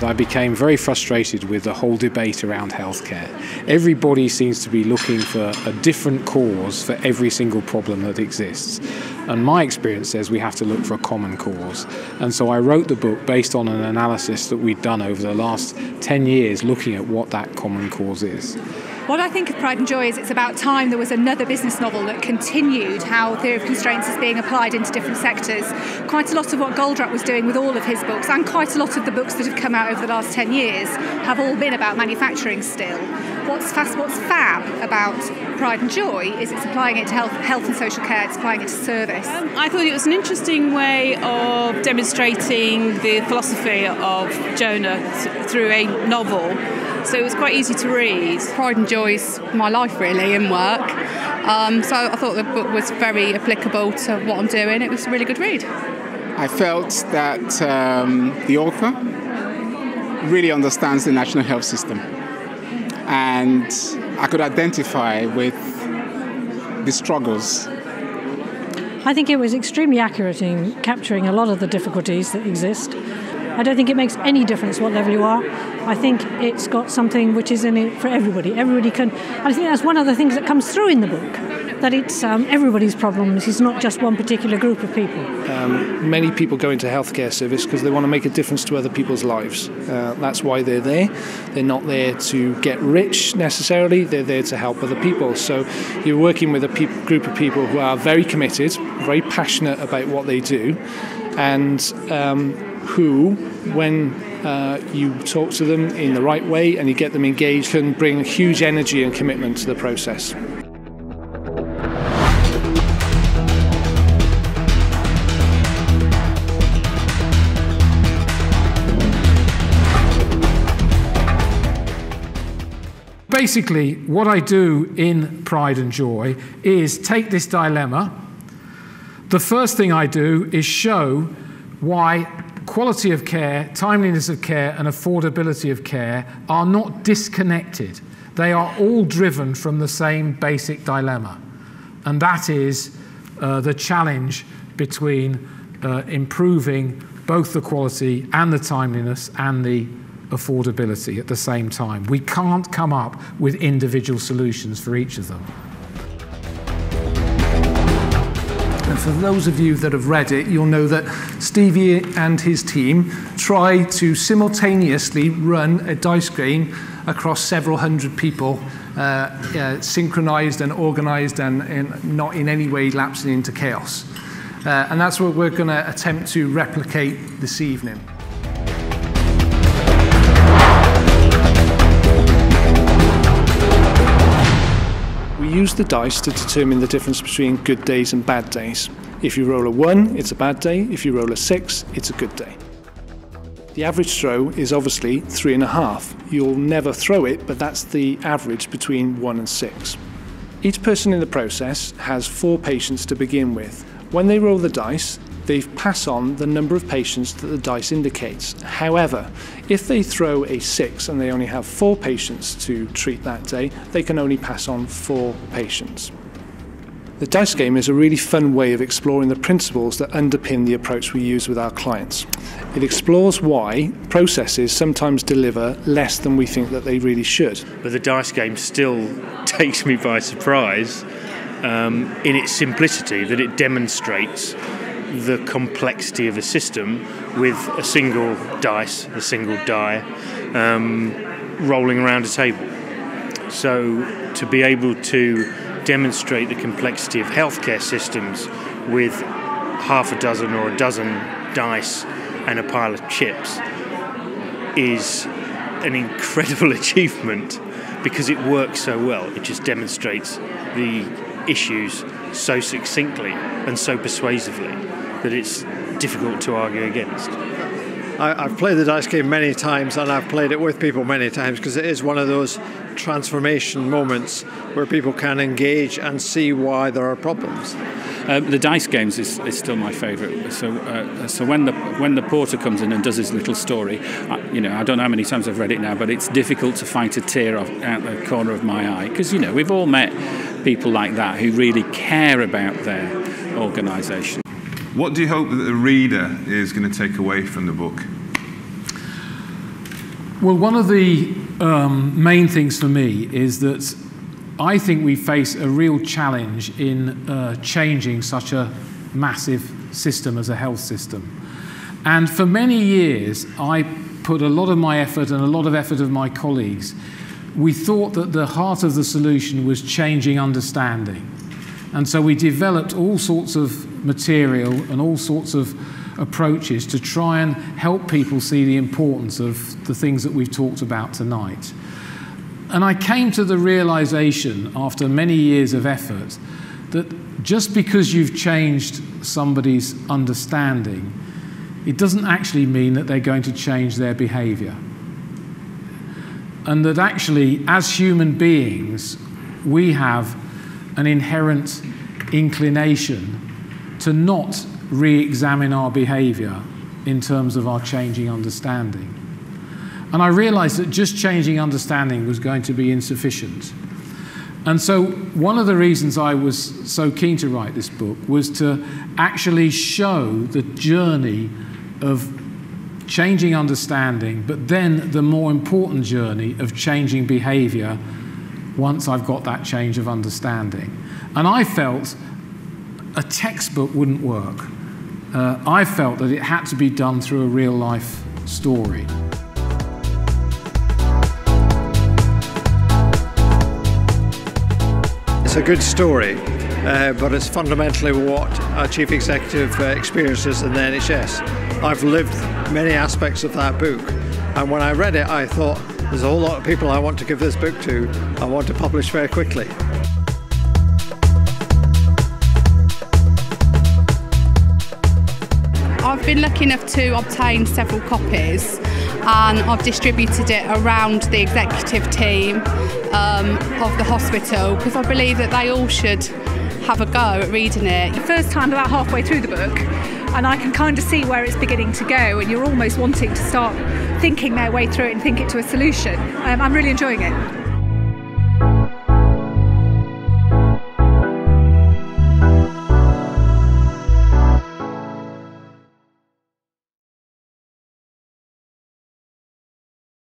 I became very frustrated with the whole debate around healthcare. Everybody seems to be looking for a different cause for every single problem that exists. And my experience says we have to look for a common cause. And so I wrote the book based on an analysis that we'd done over the last 10 years looking at what that common cause is. What I think of Pride and Joy is it's about time there was another business novel that continued how theory of constraints is being applied into different sectors. Quite a lot of what Goldratt was doing with all of his books, and quite a lot of the books that have come out over the last 10 years, have all been about manufacturing still. What's fab about Pride and Joy is it's applying it to health and social care, it's applying it to service. I thought it was an interesting way of demonstrating the philosophy of Jonah through a novel. So it was quite easy to read. Pride and Joy's my life really in work. So I thought the book was very applicable to what I'm doing. It was a really good read. I felt that the author really understands the national health system. And I could identify with the struggles. I think it was extremely accurate in capturing a lot of the difficulties that exist. I don't think it makes any difference what level you are. I think it's got something which is in it for everybody. Everybody can. I think that's one of the things that comes through in the book, that it's everybody's problems. It's not just one particular group of people. Many people go into healthcare service because they want to make a difference to other people's lives. That's why they're there. They're not there to get rich necessarily. They're there to help other people. So you're working with a group of people who are very committed, very passionate about what they do, and who, when you talk to them in the right way and you get them engaged, can bring huge energy and commitment to the process. Basically, what I do in Pride and Joy is take this dilemma. The first thing I do is show why quality of care, timeliness of care, and affordability of care are not disconnected. They are all driven from the same basic dilemma. And that is the challenge between improving both the quality and the timeliness and the affordability at the same time. We can't come up with individual solutions for each of them. And for those of you that have read it, you'll know that Stevie and his team try to simultaneously run a dice game across several hundred people, synchronized and organized and not in any way lapsing into chaos. And that's what we're going to attempt to replicate this evening. We use the dice to determine the difference between good days and bad days. If you roll a 1, it's a bad day. If you roll a 6, it's a good day. The average throw is obviously 3.5. You'll never throw it, but that's the average between 1 and 6. Each person in the process has 4 patients to begin with. When they roll the dice, they pass on the number of patients that the dice indicates. However, if they throw a 6 and they only have 4 patients to treat that day, they can only pass on 4 patients. The dice game is a really fun way of exploring the principles that underpin the approach we use with our clients. It explores why processes sometimes deliver less than we think that they really should. But the dice game still takes me by surprise in its simplicity, that it demonstrates the complexity of a system with a single dice, a single die, rolling around a table. So to be able to demonstrate the complexity of healthcare systems with half a dozen or a dozen dice and a pile of chips is an incredible achievement because it works so well. It just demonstrates the issues so succinctly and so persuasively that it's difficult to argue against. I've played the dice game many times, and I've played it with people many times because it is one of those transformation moments where people can engage and see why there are problems. The dice games is still my favourite. So when the porter comes in and does his little story, I don't know how many times I've read it now, but it's difficult to fight a tear out the corner of my eye because we've all met people like that who really care about their organisation. What do you hope that the reader is going to take away from the book? Well, one of the main things for me is that I think we face a real challenge in changing such a massive system as a health system. And for many years, I put a lot of my effort and a lot of effort of my colleagues. We thought that the heart of the solution was changing understanding. And so we developed all sorts of material and all sorts of approaches to try and help people see the importance of the things that we've talked about tonight. And I came to the realization after many years of effort that just because you've changed somebody's understanding, it doesn't actually mean that they're going to change their behavior. And that actually, as human beings, we have an inherent inclination to not re-examine our behavior in terms of our changing understanding. And I realized that just changing understanding was going to be insufficient. And so one of the reasons I was so keen to write this book was to actually show the journey of changing understanding, but then the more important journey of changing behavior once I've got that change of understanding. And I felt a textbook wouldn't work. I felt that it had to be done through a real-life story. It's a good story, but it's fundamentally what a chief executive experiences in the NHS. I've lived many aspects of that book, and when I read it, I thought, there's a whole lot of people I want to give this book to. I want to publish very quickly. I've been lucky enough to obtain several copies, and I've distributed it around the executive team of the hospital, because I believe that they all should have a go at reading it. The first time about halfway through the book, and I can kind of see where it's beginning to go, and you're almost wanting to start thinking their way through it and think it to a solution. I'm really enjoying it.